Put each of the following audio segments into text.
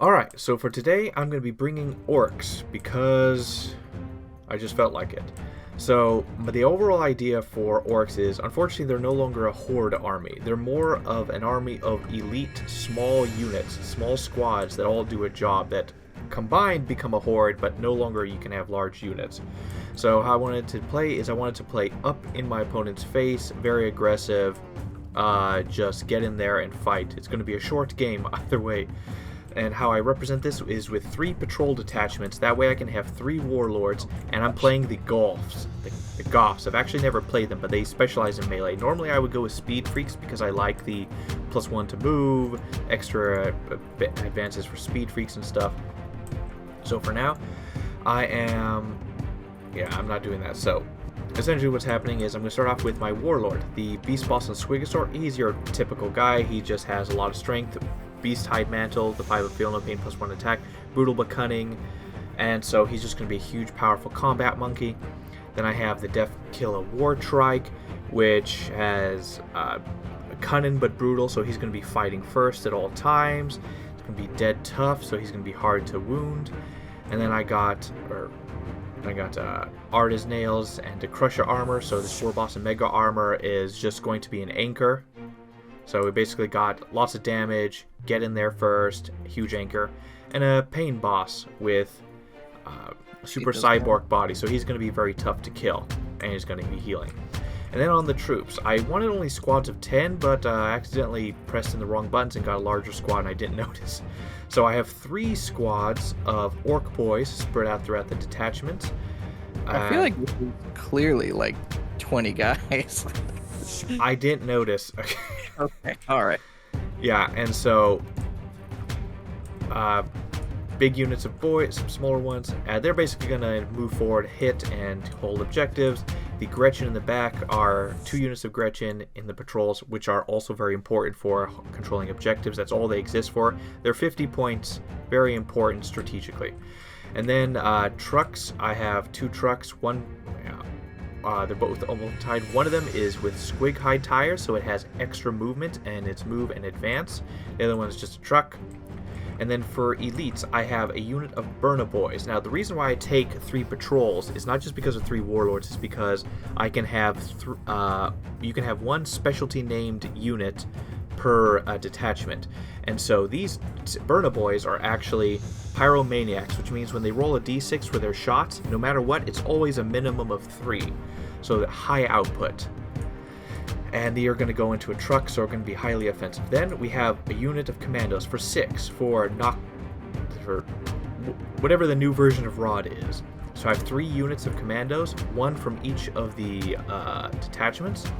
Alright, so for today, I'm going to be bringing Orks because I just felt like it. So, the overall idea for Orks is, unfortunately, they're no longer a horde army. They're more of an army of elite small units, small squads that all do a job that combined become a horde, but no longer you can have large units. So how I wanted to play is I wanted to play up in my opponent's face, very aggressive, just get in there and fight. It's going to be a short game either way. And how I represent this is with 3 patrol detachments. That way I can have 3 warlords, and I'm playing the Goths. The Goths. I've actually never played them, but they specialize in melee. Normally I would go with speed freaks because I like the +1 to move, extra advances for speed freaks and stuff. So for now, I'm not doing that. So essentially what's happening is I'm going to start off with my warlord, the Beast Boss and Squigosaur. He's your typical guy. He just has a lot of strength. Beast Hide Mantle, the 5 of Feel No Pain +1 attack, brutal but cunning, and so he's just going to be a huge, powerful combat monkey. Then I have the Death Killer War Trike, which has cunning but brutal, so he's going to be fighting first at all times. He's going to be dead tough, so he's going to be hard to wound. And then I got Arda's Nails and the Crusher Armor, so this War Boss and Mega Armor is just going to be an anchor. So we basically got lots of damage, get in there first, huge anchor, and a pain boss with super cyborg body. So he's going to be very tough to kill, and he's going to be healing. And then on the troops, I wanted only squads of 10, but I accidentally pressed in the wrong buttons and got a larger squad, and I didn't notice. So I have 3 squads of Ork boys spread out throughout the detachment. I feel like this is clearly like 20 guys. I didn't notice. Okay, alright. Yeah, and so big units of boys, some smaller ones. They're basically going to move forward, hit, and hold objectives. The Gretchen in the back are 2 units of Gretchen in the patrols, which are also very important for controlling objectives. That's all they exist for. They're 50 points, very important strategically. And then trucks, I have 2 trucks. They're both almost tied. One of them is with squig hide tires, so it has extra movement and it's move and advance. The other one is just a truck. And then for elites, I have a unit of Burna Boys. Now, the reason why I take 3 patrols is not just because of 3 warlords, it's because I can have you can have 1 specialty named unit per detachment. And so these Burna Boys are actually pyromaniacs, which means when they roll a d6 for their shots, no matter what, it's always a minimum of 3. So high output. And they are going to go into a truck, so are going to be highly offensive. Then we have a unit of commandos for 6 for whatever the new version of Rod is. So I have 3 units of commandos, 1 from each of the detachments.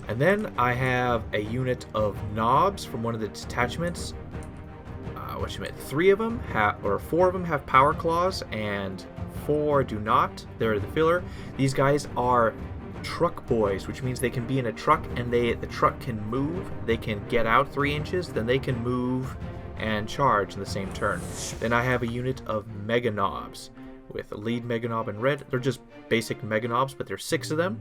And then I have a unit of knobs from one of the detachments. 3 of them or 4 of them have power claws, and 4 do not. They're the filler. These guys are truck boys, which means they can be in a truck and the truck can move. They can get out 3 inches, then they can move and charge in the same turn. Then I have a unit of mega knobs with a lead mega knob in red. They're just basic mega knobs, but there's 6 of them.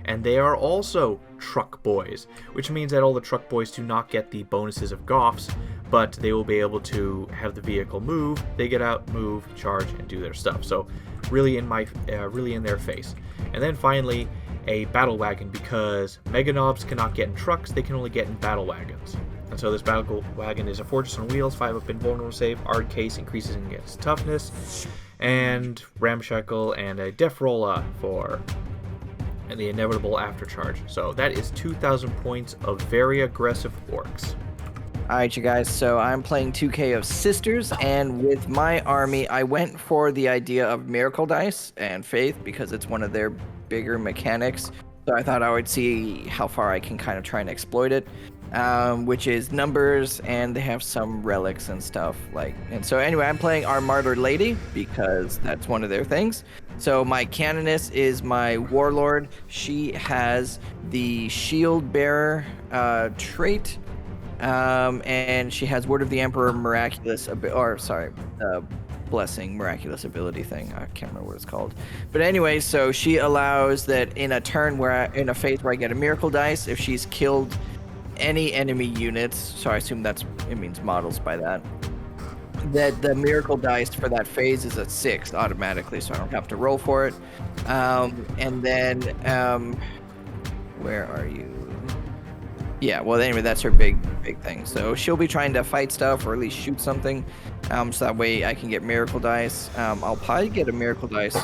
And they are also truck boys, which means that all the truck boys do not get the bonuses of Goths, but they will be able to have the vehicle move. They get out, move, charge, and do their stuff. So really in their face. And then finally, a battle wagon, because mega knobs cannot get in trucks, they can only get in battle wagons. And so this battle wagon is a fortress on wheels, 5 up invulnerable save, hard case increases against toughness, and ramshackle, and a def rolla for the inevitable aftercharge. So that is 2,000 points of very aggressive Orks. Alright, you guys, so I'm playing 2K of Sisters, and with my army, I went for the idea of Miracle Dice and Faith because it's one of their bigger mechanics. So I thought I would see how far I can kind of try and exploit it, which is numbers, and they have some relics and stuff. And so anyway, I'm playing our Martyr Lady because that's one of their things. So my Canoness is my Warlord. She has the Shield Bearer trait. And she has Word of the Emperor miraculous blessing miraculous ability thing. I can't remember what it's called. But anyway, so she allows that in a turn in a phase where I get a miracle dice, if she's killed any enemy units, so I assume it means models by that, that the miracle dice for that phase is a 6 automatically, so I don't have to roll for it. And then, where are you? Yeah, well, anyway, that's her big thing. So she'll be trying to fight stuff or at least shoot something, so that way I can get miracle dice. I'll probably get a miracle dice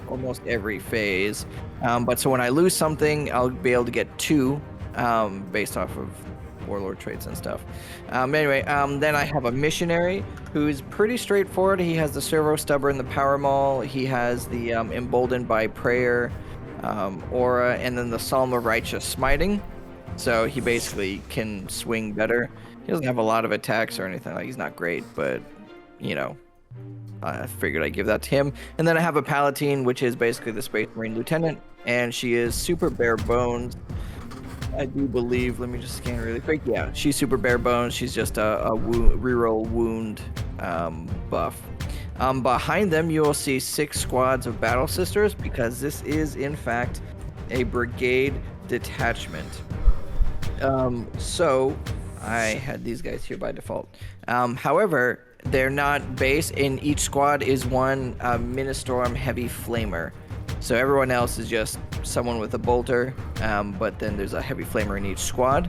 almost every phase, but so when I lose something, I'll be able to get 2 based off of warlord traits and stuff. Anyway, then I have a missionary who's pretty straightforward. He has the servo stubber and the power maul. He has the emboldened by prayer aura, and then the psalm of righteous smiting. So he basically can swing better. He doesn't have a lot of attacks or anything. Like, he's not great, but you know, I figured I'd give that to him. And then I have a palatine, which is basically the Space Marine lieutenant, and she is super bare bones. I do believe. Let me just scan really quick. Yeah, she's super bare bones. She's just a reroll wound buff. Behind them, you will see 6 squads of battle sisters, because this is in fact a brigade detachment. So I had these guys here by default. However, they're not base. In each squad is one Ministorum heavy flamer. So everyone else is just someone with a bolter, but then there's a heavy flamer in each squad.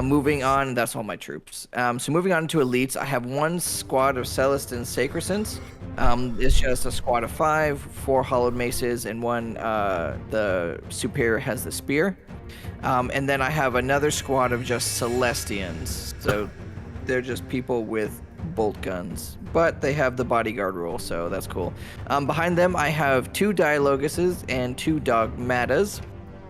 Moving on, that's all my troops. So moving on to elites, I have 1 squad of Celestin Sacrescents. It's just a squad of 5, 4 hollowed maces, and 1, the superior has the spear. And then I have another squad of just Celestians. So they're just people with bolt guns, but they have the bodyguard rule, so that's cool. Behind them, I have 2 Dialoguses and 2 Dogmatas.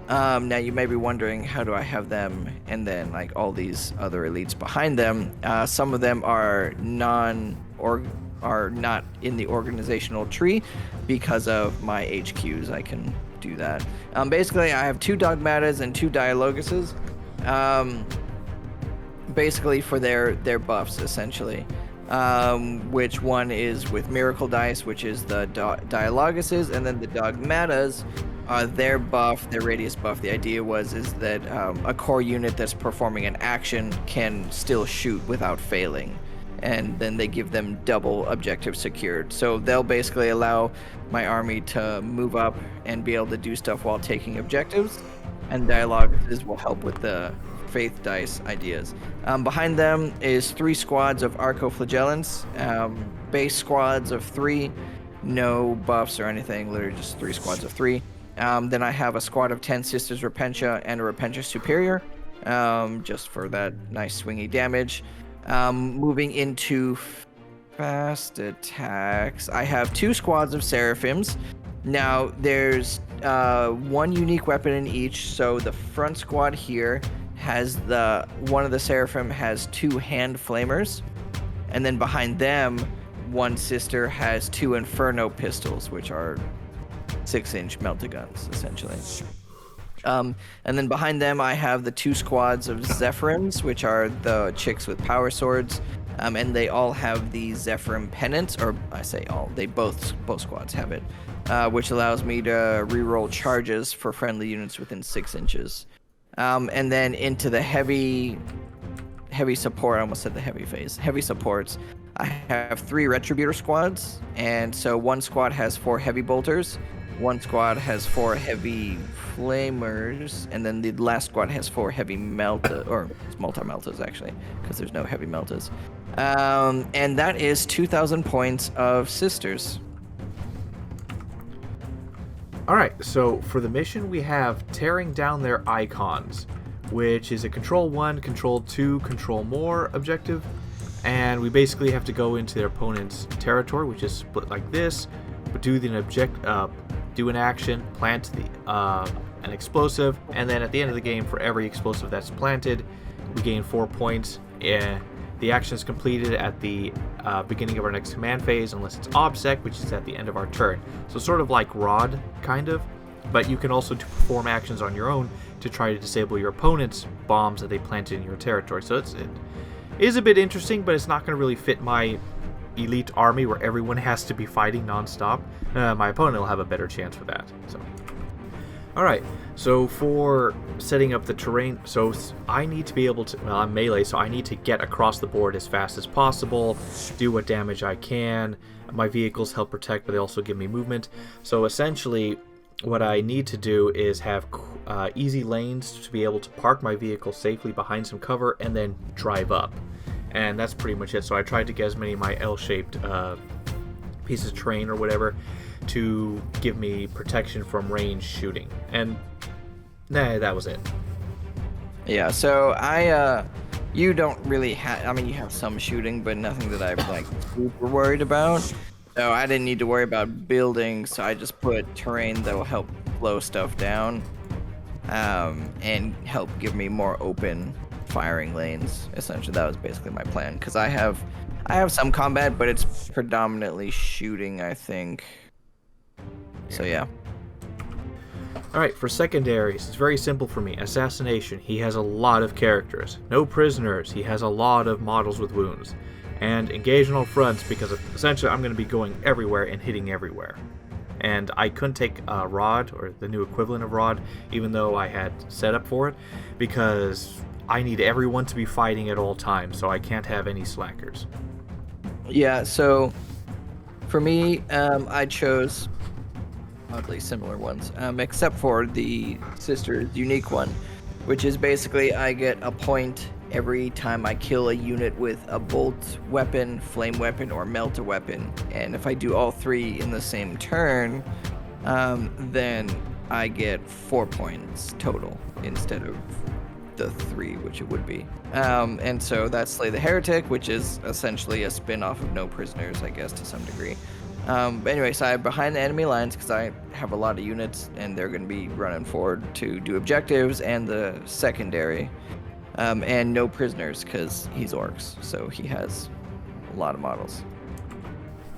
Now you may be wondering, how do I have them and then like all these other elites behind them? Some of them are not in the organizational tree because of my HQs. I can do that. Basically, I have 2 Dogmatas and 2 Dialoguses. Basically for their buffs, essentially. Which one is with miracle dice, which is the Dialoguses, and then the Dogmatas, their buff, their radius buff. The idea is that a core unit that's performing an action can still shoot without failing, and then they give them double objective secured. So they'll basically allow my army to move up and be able to do stuff while taking objectives, and Dialoguses will help with the faith dice ideas. Behind them is 3 squads of Arcoflagellants, base squads of 3, no buffs or anything, literally just 3 squads of 3. Then I have a squad of 10 Sisters Repentia and a Repentia Superior, just for that nice swingy damage. Moving into fast attacks, I have 2 squads of Seraphims. Now there's 1 unique weapon in each, so the front squad here has one of the Seraphim has 2 hand flamers, and then behind them 1 sister has 2 Inferno pistols, which are 6-inch melta-guns essentially. And then behind them I have the 2 squads of Zephyrims, which are the chicks with power swords, and they all have the Zephyrim pennants, or I say all, they both squads have it, which allows me to reroll charges for friendly units within 6 inches. And then into the heavy support, I almost said the heavy phase. Heavy supports, I have 3 Retributor squads, and so 1 squad has 4 heavy bolters, 1 squad has 4 heavy flamers, and then the last squad has 4 heavy melta, or it's multi-meltas actually, because there's no heavy meltas. And that is 2,000 points of sisters. Alright, so for the mission we have tearing down their icons, which is a control 1, control 2, control more objective, and we basically have to go into their opponent's territory, which is split like this, but do an action, plant an explosive, and then at the end of the game, for every explosive that's planted, we gain 4 points. The action is completed at the beginning of our next command phase, unless it's OBSEC, which is at the end of our turn. So sort of like ROD, kind of, but you can also perform actions on your own to try to disable your opponent's bombs that they planted in your territory. So it is a bit interesting, but it's not going to really fit my elite army where everyone has to be fighting non-stop. My opponent will have a better chance for that. So Alright, so for setting up the terrain, so I need to be able to, well, I'm melee, so I need to get across the board as fast as possible, do what damage I can. My vehicles help protect, but they also give me movement. So essentially, what I need to do is have easy lanes to be able to park my vehicle safely behind some cover and then drive up. And that's pretty much it. So I tried to get as many of my L-shaped pieces of terrain or whatever to give me protection from range shooting, and that was it. Yeah, so you don't really have, I mean, you have some shooting, but nothing that I'm like super worried about. So I didn't need to worry about building, so I just put terrain that will help slow stuff down, and help give me more open firing lanes. Essentially, that was basically my plan, because I have some combat, but it's predominantly shooting, I think. So yeah. Alright, for secondaries, it's very simple for me. Assassination, he has a lot of characters. No prisoners, he has a lot of models with wounds. And engage on all fronts, because essentially I'm going to be going everywhere and hitting everywhere. And I couldn't take Rod, or the new equivalent of Rod, even though I had set up for it, because I need everyone to be fighting at all times, so I can't have any slackers. Yeah, so for me, I chose oddly similar ones, except for the sister's unique one, which is basically I get a point every time I kill a unit with a bolt weapon, flame weapon, or melt weapon. And if I do all three in the same turn, then I get 4 points total instead of the 3, which it would be. And so that's Slay the Heretic, which is essentially a spin-off of No Prisoners, I guess, to some degree. But anyway, so I'm behind the enemy lines because I have a lot of units, and they're going to be running forward to do objectives and the secondary. And no prisoners because he's Orks, so he has a lot of models.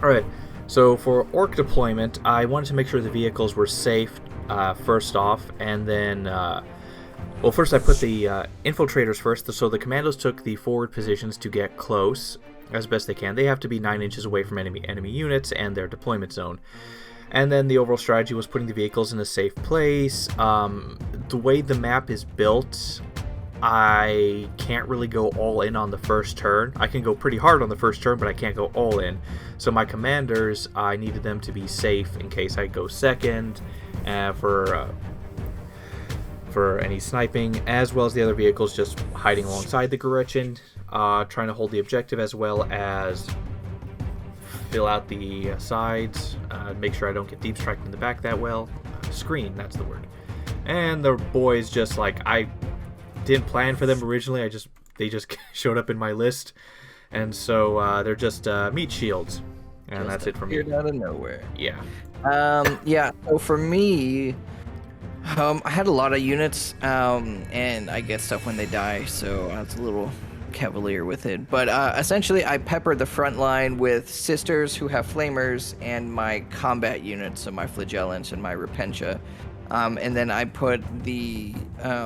Alright, so for Orc deployment, I wanted to make sure the vehicles were safe first off, and then, well, first I put the infiltrators first, so the commandos took the forward positions to get close as best they can. They have to be 9 inches away from enemy units and their deployment zone. And then the overall strategy was putting the vehicles in a safe place. The way the map is built, I can't really go all in on the first turn. I can go pretty hard on the first turn, but I can't go all in. So my commanders, I needed them to be safe in case I go second for any sniping, as well as the other vehicles just hiding alongside the Gretchen, trying to hold the objective, as well as fill out the sides, make sure I don't get deep striked in the back that well. Screen, that's the word. And the boys, just like, I didn't plan for them originally, they just showed up in my list, and so they're just meat shields, and just that's it for me. Out of nowhere. Yeah. Yeah. So for me, I had a lot of units, and I get stuff when they die, so I was a little cavalier with it. But essentially, I peppered the front line with sisters who have flamers and my combat units, so my flagellants and my repentia. And then I put the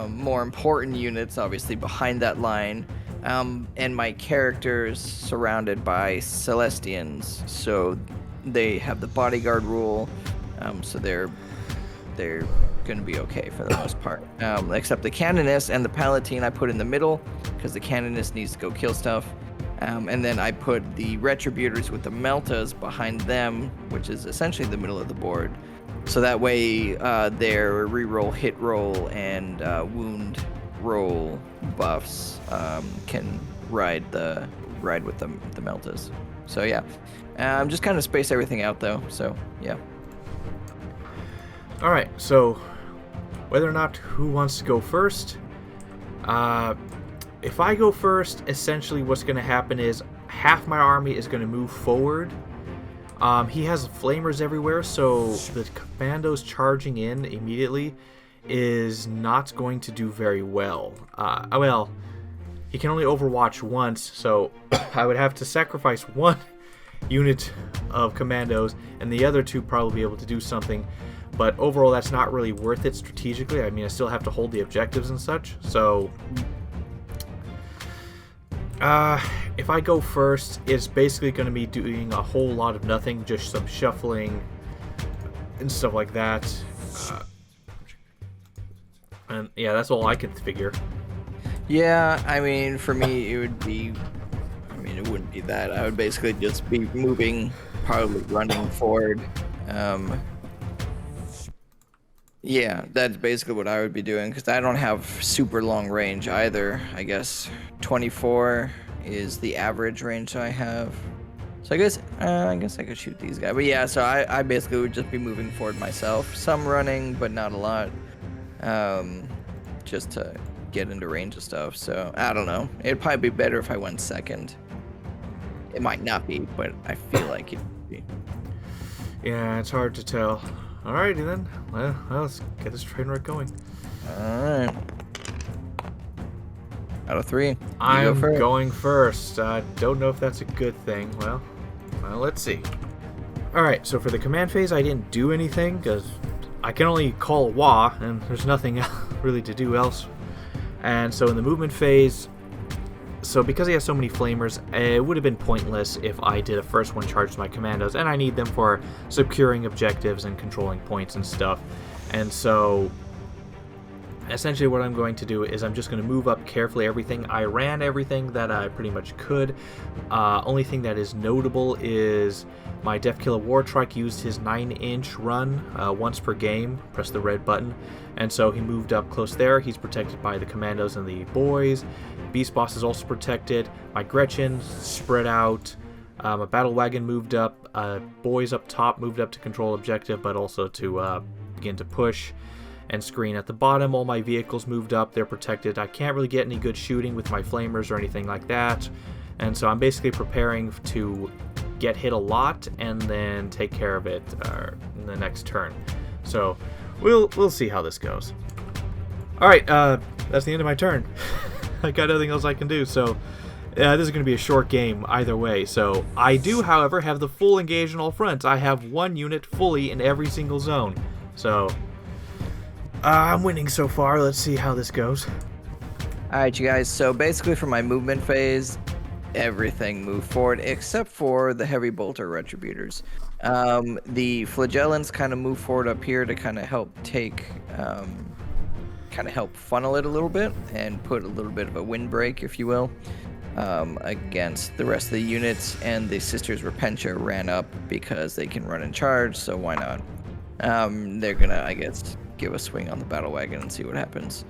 more important units, obviously, behind that line, and my characters surrounded by Celestians, so they have the bodyguard rule, so they're going to be okay for the most part. Except the Canonist and the Palatine I put in the middle, because the Canonist needs to go kill stuff. And then I put the Retributors with the Meltas behind them, which is essentially the middle of the board. So that way their reroll, hit roll, and wound roll buffs can ride with the Meltas. So yeah, just kind of space everything out though. So yeah. All right. So whether or not who wants to go first, if I go first, essentially what's going to happen is half my army is going to move forward. He has flamers everywhere, so the commandos charging in immediately is not going to do very well. Well, he can only overwatch once, so I would have to sacrifice one unit of commandos, and the other two probably be able to do something. But overall, that's not really worth it strategically. I mean, I still have to hold the objectives and such, so if I go first, it's basically going to be doing a whole lot of nothing, just some shuffling and stuff like that. And yeah, that's all I can figure. Yeah, I mean, for me, it would be. I mean, it wouldn't be that. I would basically just be moving, probably running forward. Um, yeah, that's basically what I would be doing because I don't have super long range either. I guess 24 is the average range I have. So I guess I could shoot these guys. But yeah, so I basically would just be moving forward myself. Some running, but not a lot. Just to get into range of stuff. So I don't know. It'd probably be better if I went second. It might not be, but I feel like it would be. Yeah, it's hard to tell. Alrighty then. Well, let's get this train wreck going. Alright. Out of 3. I'm going first. Don't know if that's a good thing. Well, let's see. Alright, so for the command phase, I didn't do anything because I can only call Wah, and there's nothing really to do else. And so in the movement phase, so because he has so many flamers, it would have been pointless if I did a first one charge to my commandos, and I need them for securing objectives and controlling points and stuff. And so essentially what I'm going to do is I'm just going to move up carefully everything. I ran everything that I pretty much could. Only thing that is notable is my Def Killer War Trike used his 9-inch run once per game. Press the red button. And so he moved up close there. He's protected by the commandos and the boys. Beast Boss is also protected. My Gretchen spread out. A battle wagon moved up. Boys up top moved up to control objective, but also to begin to push and screen at the bottom. All my vehicles moved up. They're protected. I can't really get any good shooting with my flamers or anything like that. And so I'm basically preparing to get hit a lot and then take care of it in the next turn. So we'll see how this goes. Alright, that's the end of my turn. I got nothing else I can do, so this is going to be a short game either way. So I do, however, have the full engage on all fronts. I have one unit fully in every single zone. So I'm winning so far. Let's see how this goes. Alright, you guys, so basically for my movement phase, everything moved forward except for the heavy bolter retributors. The flagellants kind of move forward up here to kind of help help funnel it a little bit and put a little bit of a windbreak, if you will, against the rest of the units. And the Sisters Repentia ran up because they can run and charge, so why not? They're gonna, I guess, give a swing on the battle wagon and see what happens.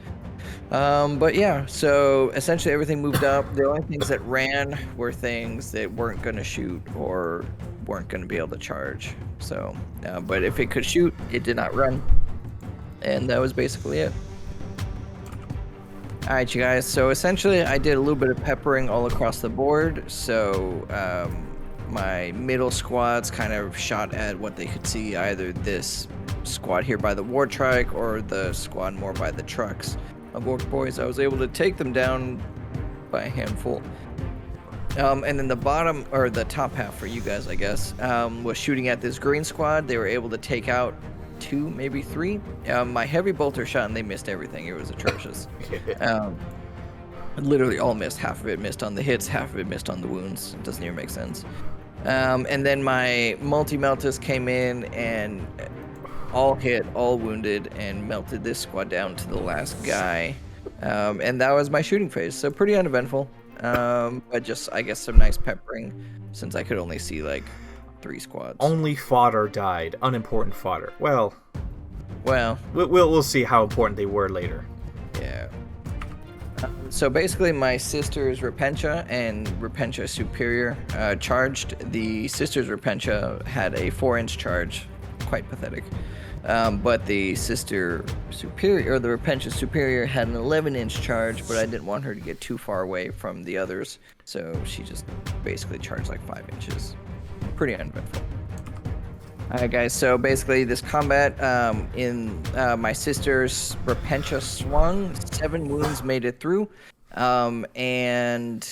But yeah, so essentially everything moved up. The only things that ran were things that weren't going to shoot or weren't going to be able to charge. So, but if it could shoot, it did not run. And that was basically it. Alright, you guys, so essentially I did a little bit of peppering all across the board. So, my middle squads kind of shot at what they could see, either this squad here by the war trike or the squad more by the trucks of Ork boys. I was able to take them down by a handful. And then the bottom, or the top half for you guys, I guess, was shooting at this green squad. They were able to take out 2, maybe 3. My heavy bolter shot and they missed everything. It was atrocious. Literally all missed. Half of it missed on the hits, half of it missed on the wounds. It doesn't even make sense. And then my multi-meltus came in and all hit, all wounded, and melted this squad down to the last guy. And that was my shooting phase, so pretty uneventful. But just, I guess, some nice peppering, since I could only see, like, 3 squads. Only fodder died. Unimportant fodder. Well, we'll see how important they were later. Yeah. So basically, my Sisters Repentia and Repentia Superior charged. The Sisters Repentia had a 4-inch charge. Quite pathetic. But the Sister Superior, or the Repentia Superior, had an 11-inch charge, but I didn't want her to get too far away from the others, so she just basically charged like 5 inches. Pretty uneventful. Alright guys, so basically this combat, in my Sister's Repentia swung, 7 wounds made it through, and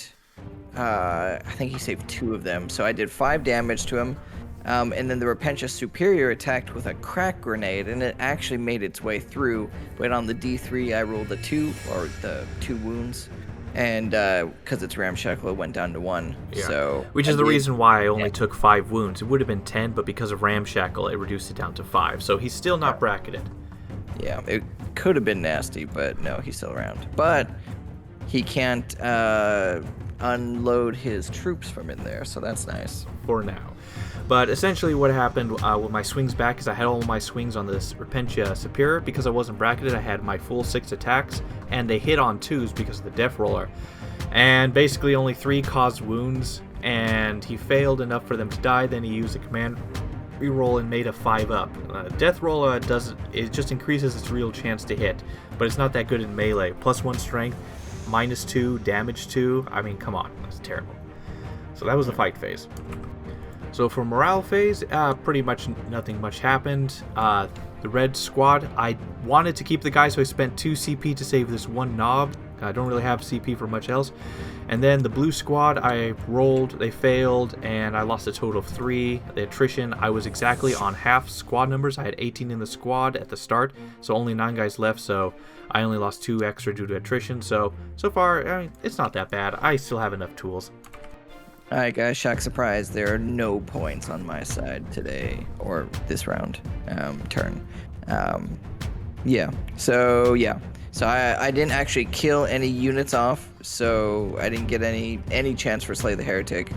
I think he saved 2 of them, so I did 5 damage to him. And then the Repentia Superior attacked with a crack grenade, and it actually made its way through. But on the D3, I rolled a 2, or the 2 wounds, and because it's ramshackle, it went down to 1. Yeah. So, which is the reason why I only took 5 wounds. It would have been 10, but because of ramshackle, it reduced it down to 5. So he's still not bracketed. Yeah, it could have been nasty, but no, he's still around. But he can't unload his troops from in there, so that's nice. For now. But essentially what happened with my swings back is I had all my swings on this Repentia Superior. Because I wasn't bracketed, I had my full 6 attacks, and they hit on 2s because of the Death Roller. And basically only 3 caused wounds, and he failed enough for them to die. Then he used a command reroll and made a 5-up. Death Roller it just increases its real chance to hit, but it's not that good in melee. +1 strength, -2, damage 2. I mean, come on, that's terrible. So that was the fight phase. So for morale phase, pretty much nothing much happened. The red squad, I wanted to keep the guy, so I spent 2 CP to save this one knob. I don't really have CP for much else. And then the blue squad, I rolled, they failed, and I lost a total of 3. The attrition, I was exactly on half squad numbers. I had 18 in the squad at the start, so only 9 guys left, so I only lost 2 extra due to attrition. So far, I mean, it's not that bad. I still have enough tools. Alright guys, shock surprise, there are no points on my side today, or this round, turn. So I didn't actually kill any units off, so I didn't get any chance for Slay the Heretic.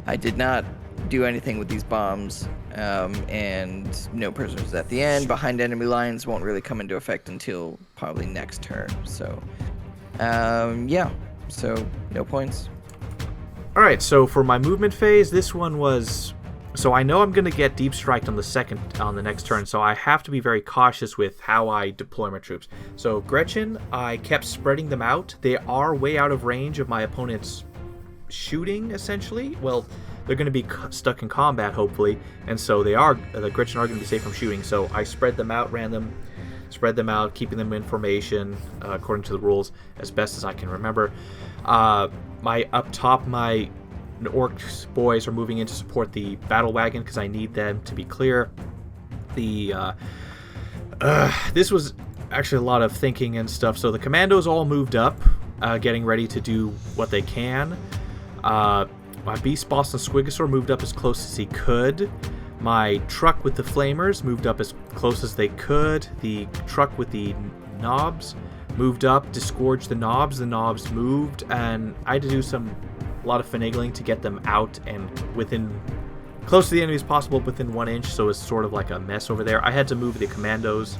I did not do anything with these bombs, and no prisoners at the end. Behind enemy lines won't really come into effect until probably next turn, so so no points. Alright, so for my movement phase, this one was... So I know I'm going to get deep striked on the next turn, so I have to be very cautious with how I deploy my troops. So Gretchen, I kept spreading them out. They are way out of range of my opponent's shooting, essentially. Well, they're going to be stuck in combat, hopefully, and so the Gretchen are going to be safe from shooting. So I spread them out, spread them out, keeping them in formation according to the rules as best as I can remember. Up top, my Orks boys are moving in to support the battle wagon because I need them to be clear. This was actually a lot of thinking and stuff. So the commandos all moved up, getting ready to do what they can. My Beast Boss and Squigosaur moved up as close as he could. My truck with the flamers moved up as close as they could. The truck with the knobs moved up, disgorged the knobs moved, and I had to do a lot of finagling to get them out and within close to the enemy as possible, within 1 inch, so it's sort of like a mess over there. I had to move the commandos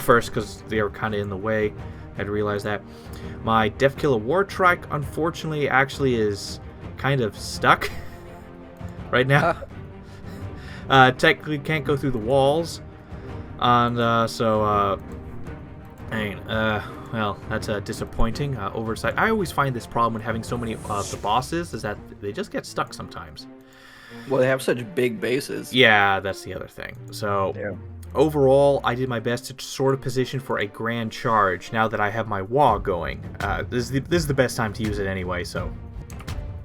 first because they were kind of in the way. I had to realize that. My Deathkiller War Trike, unfortunately, actually is kind of stuck right now. Technically can't go through the walls, and well, that's disappointing oversight. I always find this problem when having so many of the bosses is that they just get stuck sometimes. Well, they have such big bases. Yeah, that's the other thing. So overall, I did my best to sort of position for a grand charge now that I have my wall going. This is the best time to use it anyway, so...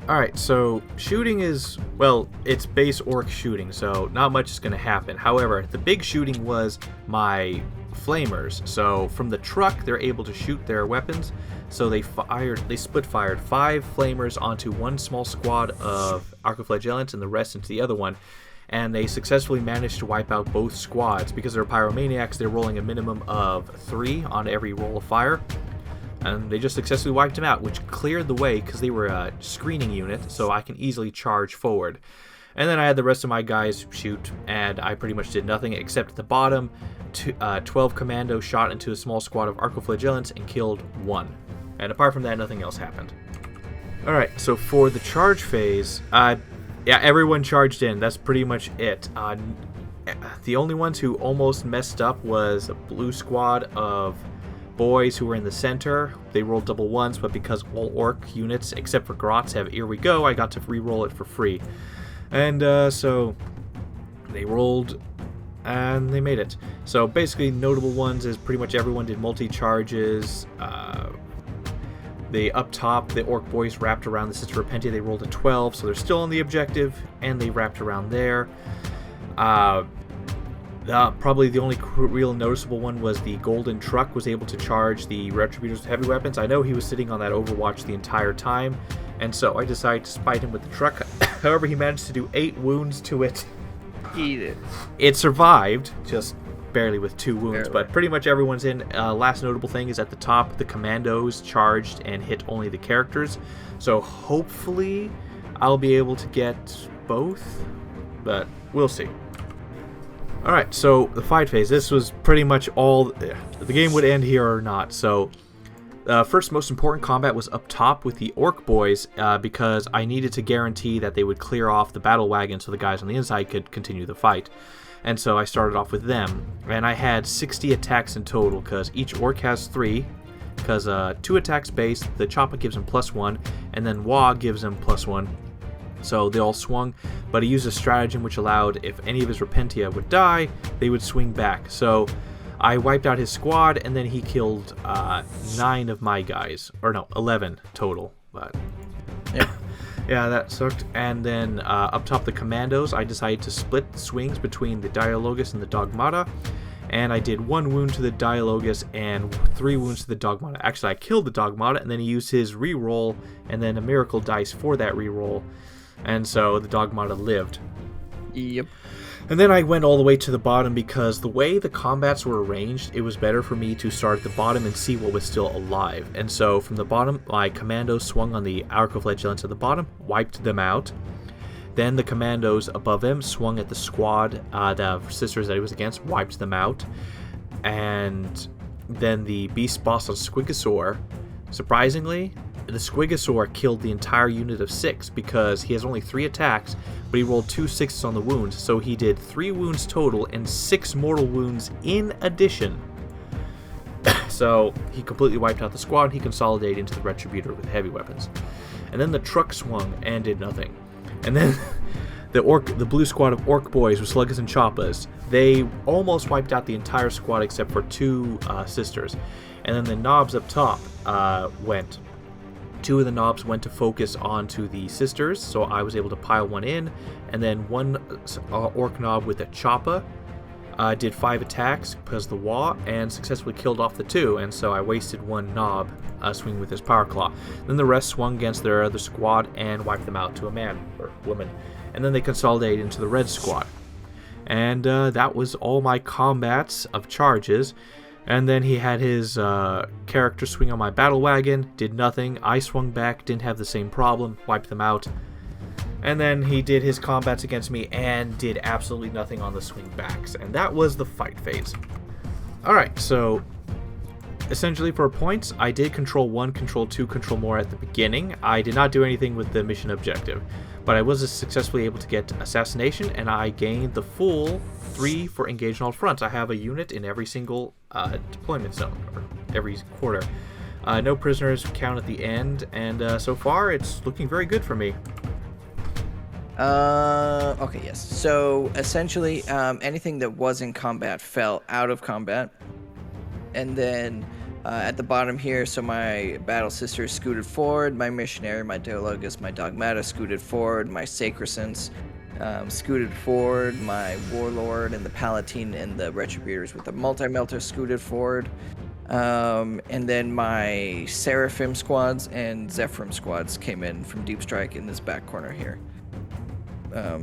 Alright, so shooting is, well, it's base orc shooting, so not much is going to happen. However, the big shooting was my flamers. So from the truck, they're able to shoot their weapons. So they split fired 5 flamers onto one small squad of Arcoflagellants and the rest into the other one. And they successfully managed to wipe out both squads. Because they're pyromaniacs, they're rolling a minimum of 3 on every roll of fire. And they just successfully wiped them out, which cleared the way because they were a screening unit, so I can easily charge forward. And then I had the rest of my guys shoot, and I pretty much did nothing except at the bottom. 12 commandos shot into a small squad of Arcoflagellants and killed 1. And apart from that, nothing else happened. Alright, so for the charge phase, yeah, everyone charged in. That's pretty much it. The only ones who almost messed up was a blue squad of boys who were in the center. They rolled double ones, but because all orc units except for Grots have Here We Go, I got to re-roll it for free. And so they rolled and they made it. So basically notable ones is pretty much everyone did multi-charges. They up top, the orc boys wrapped around the Sister Repentia. They rolled a 12, so they're still on the objective, and they wrapped around there. Probably the only real noticeable one was the Golden Truck was able to charge the Retributors with heavy weapons. I know he was sitting on that Overwatch the entire time, and so I decided to spite him with the truck. However, he managed to do 8 wounds to it. Eat it. It survived, just barely with 2 wounds, Barely. but pretty much everyone's in. Last notable thing is at the top, the commandos charged and hit only the characters. So hopefully I'll be able to get both, but we'll see. Alright, so the fight phase. This was pretty much all. The game would end here or not. So first most important combat was up top with the Ork boys, because I needed to guarantee that they would clear off the battle wagon so the guys on the inside could continue the fight. And so I started off with them, and I had 60 attacks in total, because each Ork has 3, because 2 attacks base, the Choppa gives him +1, and then Wa gives him +1. So they all swung, but he used a stratagem which allowed, if any of his Repentia would die, they would swing back. So I wiped out his squad, and then he killed 9 of my guys. Or no, 11 total. But yeah, yeah, that sucked. And then up top the commandos, I decided to split the swings between the Dialogus and the Dogmata. And I did 1 wound to the Dialogus and 3 wounds to the Dogmata. Actually, I killed the Dogmata, and then he used his reroll, and then a miracle dice for that reroll. And so the Dogmata lived. Yep. And then I went all the way to the bottom, because the way the combats were arranged, it was better for me to start at the bottom and see what was still alive. And so from the bottom, my commandos swung on the Arc of Flagellants at the bottom, wiped them out. Then the commandos above him swung at the squad, the sisters that he was against, wiped them out. And then the beast boss on Squigosaur, surprisingly, the Squigosaur killed the entire unit of 6, because he has only 3 attacks, but he rolled 2 6s on the wounds, so he did 3 wounds total and 6 mortal wounds in addition. So he completely wiped out the squad, and he consolidated into the Retributor with heavy weapons. And then the truck swung and did nothing. And then the blue squad of Ork boys with Sluggas and Choppas, they almost wiped out the entire squad except for 2 sisters. And then the knobs up top went. 2 of the knobs went to focus onto the sisters, so I was able to pile 1 in, and then 1 Ork knob with a Choppa did 5 attacks because of the Wa, and successfully killed off the 2, and so I wasted 1 knob swinging with his Power Claw. Then the rest swung against their other squad and wiped them out to a man or woman, and then they consolidated into the red squad. And that was all my combats of charges. And then he had his character swing on my battle wagon, did nothing. I swung back, didn't have the same problem, wiped them out. And then he did his combats against me and did absolutely nothing on the swing backs. And that was the fight phase. Alright, so essentially for points, I did control 1, control 2, control more at the beginning. I did not do anything with the mission objective, but I was successfully able to get assassination, and I gained the full 3 for engage on all fronts. I have a unit in every single deployment zone, or every quarter. No prisoners count at the end, and so far it's looking very good for me. Okay, yes. So essentially, anything that was in combat fell out of combat. And then at the bottom here, so my battle sisters scooted forward, my missionary, my Dialogus, my Dogmata scooted forward, my Sacrosants scooted forward, my Warlord and the Palatine and the Retributors with the Multi-Melter scooted forward. And then my Seraphim squads and Zephyrim squads came in from Deep Strike in this back corner here.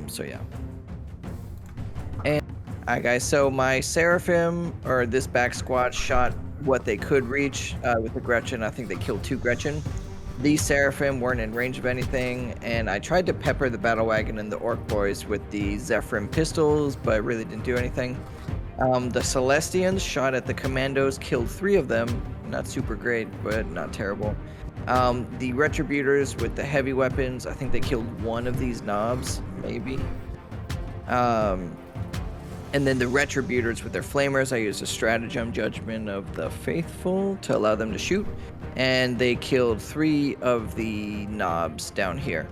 So yeah. And alright guys, so my Seraphim, or this back squad, shot what they could reach with the Gretchen. I think they killed 2 Gretchen. These Seraphim weren't in range of anything, and I tried to pepper the battle wagon and the Ork boys with the Zephyrim pistols, but really didn't do anything. The Celestians shot at the commandos, killed 3 of them. Not super great, but not terrible. The Retributors with the heavy weapons, I think they killed 1 of these knobs, maybe. And then the Retributors with their flamers, I used a stratagem, Judgment of the Faithful, to allow them to shoot. And they killed 3 of the knobs down here.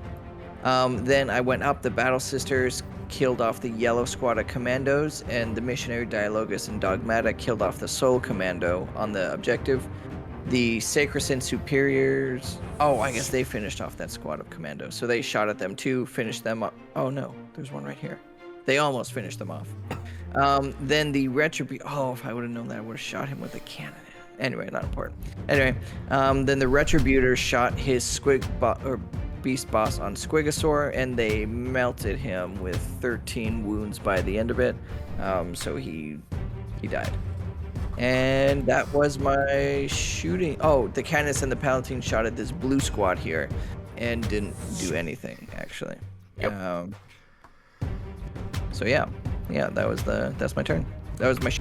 Then I went up, the Battle Sisters killed off the yellow squad of commandos, and the Missionary, Dialogus, and Dogmata killed off the Soul Commando on the objective. The Sacrosanct Superiors, oh, I guess they finished off that squad of commandos. So they shot at them too, finished them up. Oh no, there's one right here. They almost finished them off. Then the oh, if I would have known that, I would have shot him with a cannon. Anyway, not important. Anyway, then the Retributor shot his beast boss on Squigosaur, and they melted him with 13 wounds by the end of it. So he He died. And that was my shooting. Oh, the Canis and the Palatine shot at this blue squad here and didn't do anything, actually. Yep. So yeah, that's my turn. That was my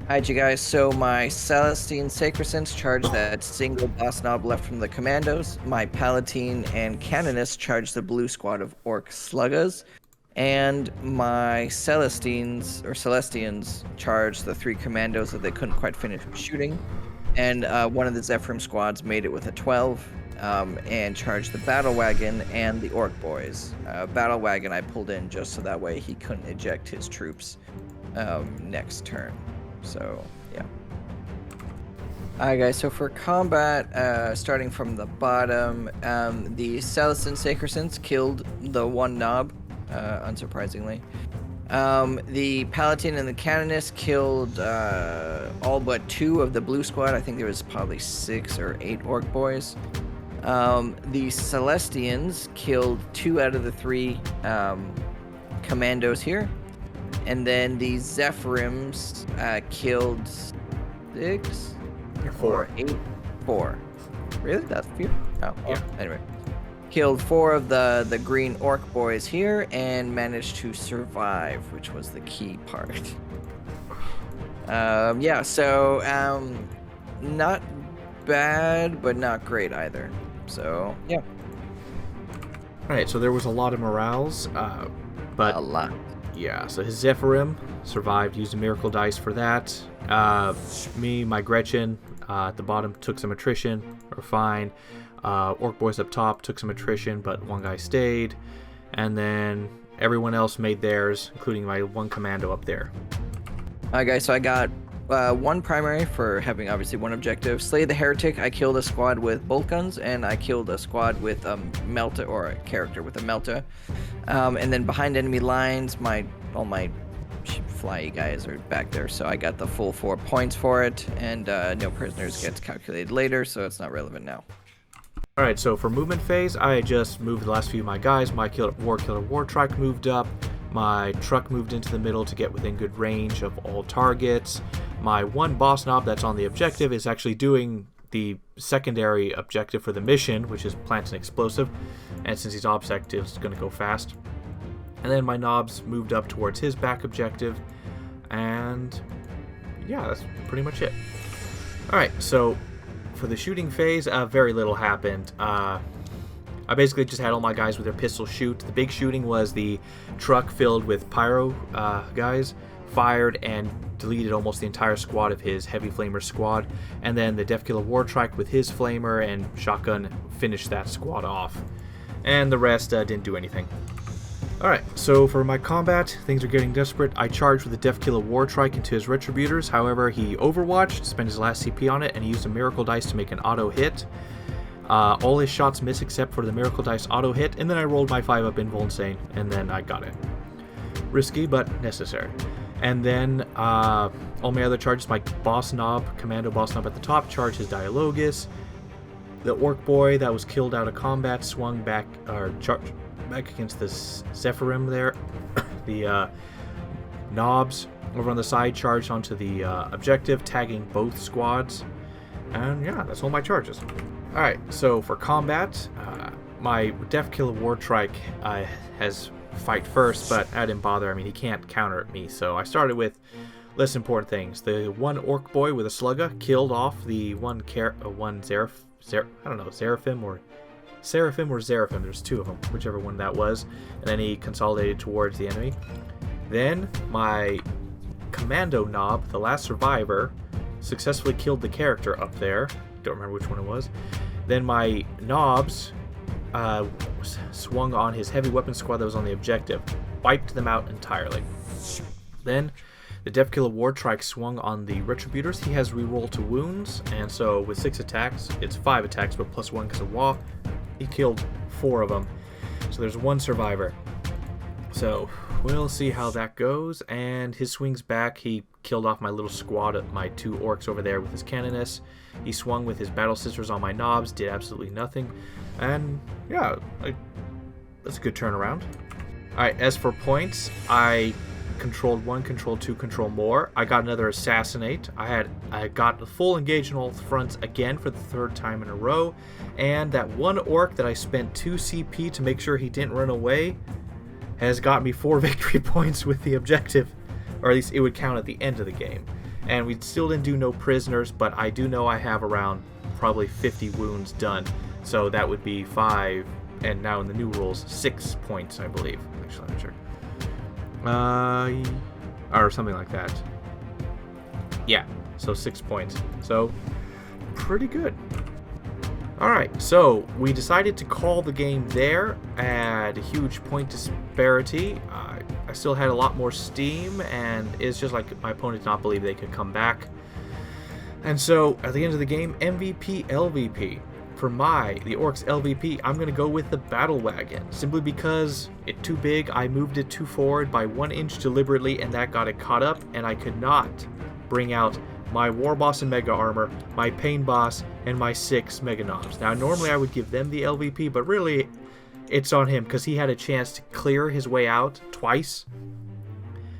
Alright, you guys, so my Celestine Sacrosanct charged that single boss knob left from the Commandos. My Palatine and Canonist charged the blue squad of Orc Sluggas. And my Celestians charged the 3 Commandos that they couldn't quite finish shooting. And one of the Zephyrim squads made it with a 12 and charged the Battle Wagon and the Orc Boys. Battle Wagon I pulled in just so that way he couldn't eject his troops next turn. So, yeah. Alright guys, so for combat, starting from the bottom, the Celestine Sacrosancts killed the 1 knob, unsurprisingly. The Palatine and the Canonist killed all but 2 of the blue squad. I think there was probably 6 or 8 Orc Boys. The Celestians killed 2 out of the 3 Commandos here. And then the Zephyrims killed 6 or 8? 4. Really? That's few? Oh, yeah. Anyway. Killed 4 of the green Orc Boys here and managed to survive, which was the key part. Yeah, so not bad, but not great either. So, yeah. Alright, so there was a lot of morales, but... A lot. Yeah, so his Zephyrim survived, used a miracle dice for that. Me, my Gretchen, at the bottom took some attrition, we're fine. Orc Boys up top took some attrition, but 1 guy stayed. And then everyone else made theirs, including my 1 commando up there. Alright guys, so I got 1 primary for having obviously 1 objective. Slay the Heretic, I killed a squad with bolt guns, and I killed a squad with a Melta, or a character with a Melta. And then behind enemy lines, all my flyy guys are back there, so I got the full 4 points for it, and no prisoners gets calculated later, so it's not relevant now. Alright, so for movement phase, I just moved the last few of my guys. My War Killer War Trike moved up. My truck moved into the middle to get within good range of all targets. My 1 boss knob that's on the objective is actually doing the secondary objective for the mission, which is plant an explosive. And since he's objective, it's going to go fast. And then my knobs moved up towards his back objective. And yeah, that's pretty much it. Alright, so for the shooting phase, very little happened. I basically just had all my guys with their pistols shoot. The big shooting was the truck filled with pyro guys, fired and deleted almost the entire squad of his heavy flamer squad. And then the Deathkiller War Trike with his flamer and shotgun finished that squad off. And the rest didn't do anything. Alright, so for my combat, things are getting desperate. I charged with the Deathkiller War Trike into his Retributors. However, he overwatched, spent his last CP on it, and he used a Miracle Dice to make an auto hit. All his shots miss except for the Miracle Dice auto hit, and then I rolled my 5-up Invulnsane, and then I got it. Risky, but necessary. And then all my other charges, my boss knob, commando boss knob at the top, charged his Dialogus. The Orc Boy that was killed out of combat swung back, or charged back against the Zephyrim there. The knobs over on the side charged onto the objective, tagging both squads. And yeah, that's all my charges. Alright, so for combat, my Deathkiller War Trike has fight first, but I didn't bother. I mean, he can't counter at me, so I started with less important things. The 1 Orc Boy with a Slugga killed off the one Seraphim or Seraphim. There's 2 of them, whichever one that was. And then he consolidated towards the enemy. Then my Commando Knob, the last survivor, successfully killed the character up there. Don't remember which one it was. Then my knobs swung on his heavy weapon squad that was on the objective, wiped them out entirely. Then the Deathkiller War Trike swung on the Retributors. He has reroll to wounds, and so with 6 attacks, it's 5 attacks, but plus 1 because of WA. He killed 4 of them. So there's 1 survivor. So we'll see how that goes. And his swings back, he killed off my little squad of my 2 orcs over there with his Canoness. He swung with his Battle Sisters on my knobs, did absolutely nothing. And yeah, that's a good turnaround. Alright, as for points, I controlled 1, control 2, control more. I got another assassinate. I got the full engage on all fronts again for the 3rd time in a row. And that one orc that I spent 2 CP to make sure he didn't run away has got me 4 victory points with the objective. Or at least it would count at the end of the game. And we still didn't do no prisoners, but I do know I have around probably 50 wounds done. So that would be 5, and now in the new rules, 6 points, I believe. Actually, I'm not sure. Or something like that. Yeah, so 6 points. So, pretty good. Alright, so we decided to call the game there. Had a huge point disparity. I still had a lot more steam, and it's just like my opponent did not believe they could come back. And so, at the end of the game, MVP, LVP. For the Orks LVP, I'm going to go with the Battle Wagon. Simply because it's too big, I moved it too forward by 1 inch deliberately, and that got it caught up, and I could not bring out my War Boss and Mega Armor, my Pain Boss, and my 6 Mega Knobs. Now, normally I would give them the LVP, but really, it's on him, because he had a chance to clear his way out twice.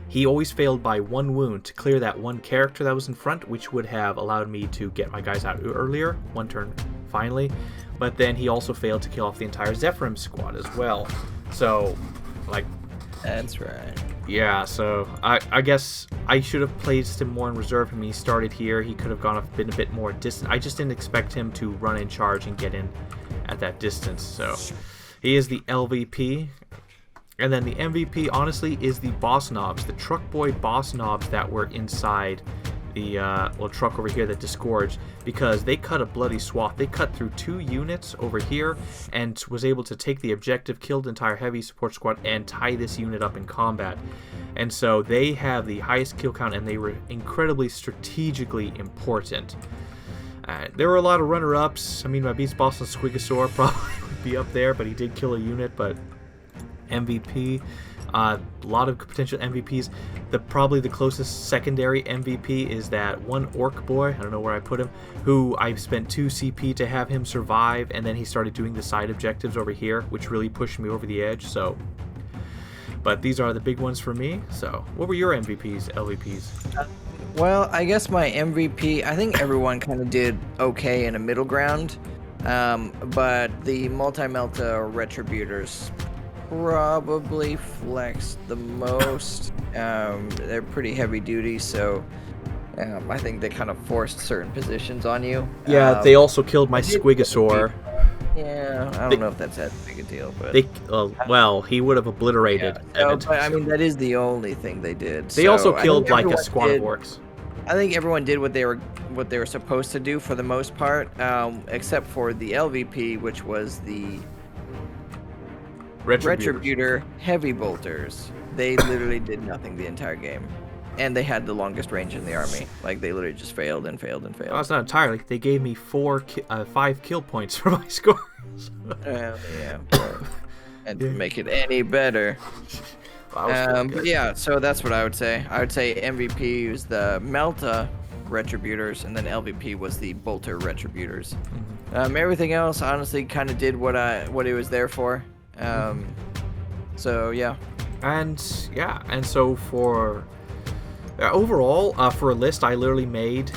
He always failed by 1 wound to clear that one character that was in front, which would have allowed me to get my guys out earlier, 1 turn finally. But then he also failed to kill off the entire Zephyrim squad as well. So, like... That's right. Yeah, so I guess I should have placed him more in reserve. I mean, he started here. He could have been a bit more distant. I just didn't expect him to run in charge and get in at that distance. So, he is the LVP. And then the MVP, honestly, is the boss knobs, the truck boy boss knobs that were inside the little truck over here that disgorged, because they cut a bloody swath. They cut through 2 units over here and was able to take the objective, killed the entire heavy support squad, and tie this unit up in combat. And so they have the highest kill count, and they were incredibly strategically important. There were a lot of runner-ups. I mean, my Beast Boss and Squigosaur probably would be up there, but he did kill a unit, but... MVP, a lot of potential MVPs. Probably the closest secondary MVP is that one orc boy, I don't know where I put him, who I spent 2 CP to have him survive, and then he started doing the side objectives over here, which really pushed me over the edge. So, but these are the big ones for me. So, what were your MVPs, LVPs? Well, I guess my MVP, I think everyone kind of did okay in a middle ground, but the Multi-Melta Retributors probably flexed the most. They're pretty heavy duty, so I think they kind of forced certain positions on you. Yeah, they also killed my Squigosaur. Yeah, I don't know if that's that big a deal, but well, he would have obliterated. Yeah. So, but I mean, that is the only thing they did. They also killed like a squad of orcs. I think everyone did what they were supposed to do for the most part, except for the LVP, which was the Retributor Heavy Bolters. They literally did nothing the entire game. And they had the longest range in the army. Like, they literally just failed and failed and failed. Oh, it's not entirely. They gave me 5 kill points for my scores. Yeah. And to make it any better. But yeah, so that's what I would say. I would say MVP was the Melta Retributors, and then LVP was the Bolter Retributors. Mm-hmm. Everything else, honestly, kind of did what it was there for. So yeah, and so for overall, for a list I literally made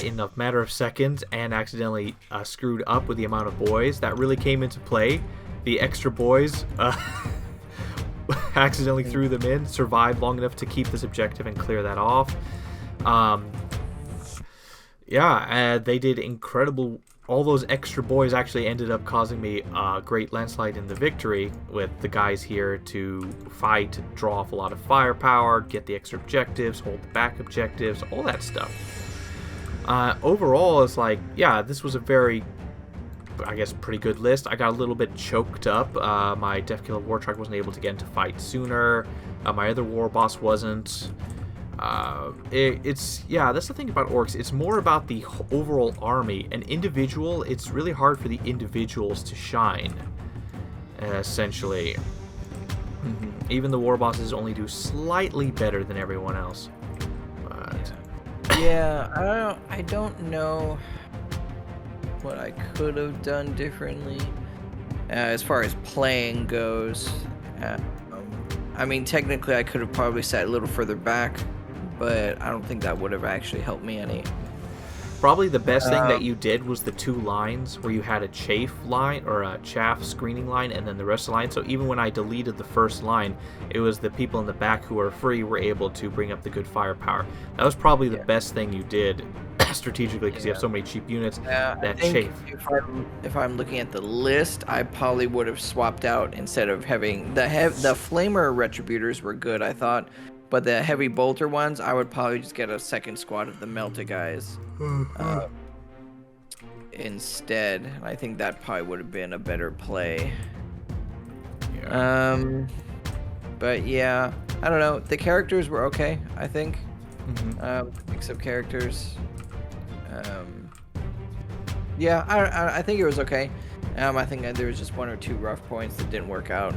in a matter of seconds, and accidentally screwed up with the amount of boys that really came into play. The extra boys accidentally threw them in, survived long enough to keep this objective and clear that off. They did incredible. All those extra boys actually ended up causing me a great landslide in the victory, with the guys here to fight, to draw off a lot of firepower, get the extra objectives, hold the back objectives, all that stuff. Overall, it's like, yeah, this was a very, I guess, pretty good list. I got a little bit choked up. My Deathkiller War Truck wasn't able to get into fight sooner. My other War Boss wasn't. That's the thing about Orks. It's more about the overall army. An individual, it's really hard for the individuals to shine, essentially. Even the war bosses only do slightly better than everyone else. But yeah, I don't know what I could have done differently as far as playing goes. I mean, technically, I could have probably sat a little further back, but I don't think that would have actually helped me any. Probably the best thing that you did was the 2 lines where you had a chaff line or a chaff screening line and then the rest of the line. So even when I deleted the first line, it was the people in the back who were free were able to bring up the good firepower. That was probably the best thing you did strategically because you have so many cheap units that chafe. If I'm looking at the list, I probably would have swapped out instead of having the flamer retributors were good, I thought. But the heavy bolter ones, I would probably just get a second squad of the melta guys instead. I think that probably would have been a better play. Yeah. But yeah, I don't know. The characters were okay, I think. Mix of characters. Yeah, I think it was okay. I think there was just 1 or 2 rough points that didn't work out.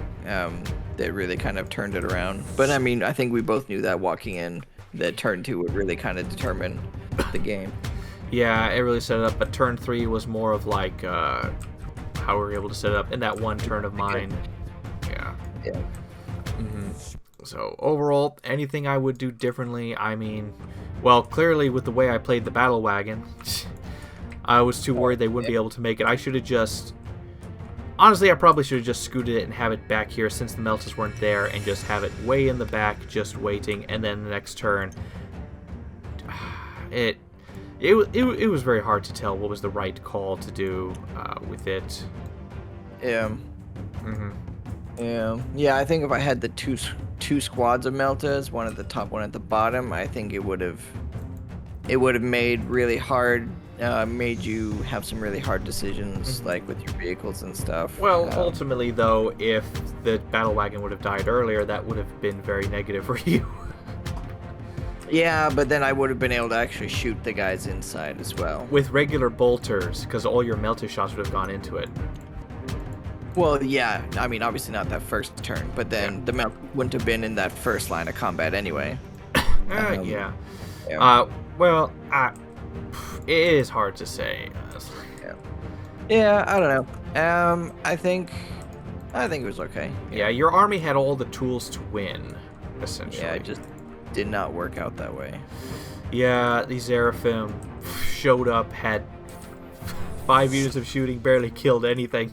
That really kind of turned it around. But I mean, I think we both knew that walking in, that turn 2 would really kind of determine the game. Yeah, it really set it up. But turn 3 was more of like how we were able to set it up in that one turn of mine. Yeah. Yeah. So overall, anything I would do differently? I mean, well, clearly with the way I played the battle wagon, I was too worried they wouldn't be able to make it. I should have just... Honestly, I probably should have just scooted it and have it back here since the meltas weren't there and just have it way in the back, just waiting, and then the next turn. It was very hard to tell what was the right call to do with it. Yeah. Yeah, I think if I had the two squads of meltas, one at the top, one at the bottom, I think it would have made really hard, made you have some really hard decisions, like with your vehicles and stuff. Well, ultimately, though, if the battle wagon would have died earlier, that would have been very negative for you. Yeah, but then I would have been able to actually shoot the guys inside as well. With regular bolters, because all your melta shots would have gone into it. Well, yeah, I mean, obviously not that first turn, but then the melt wouldn't have been in that first line of combat anyway. Yeah. Well, it is hard to say. Yeah, I don't know. I think it was okay. Yeah, your army had all the tools to win, essentially. Yeah, it just did not work out that way. Yeah, these Seraphim showed up, had 5 units of shooting, barely killed anything.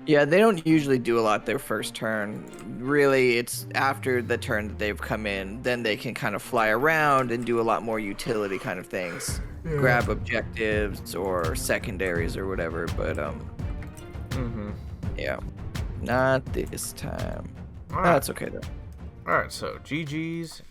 Yeah, they don't usually do a lot their first turn. Really, it's after the turn that they've come in, then they can kind of fly around and do a lot more utility kind of things. Yeah. Grab objectives or secondaries or whatever, but yeah. Not this time. That's okay though. Alright, so GG's.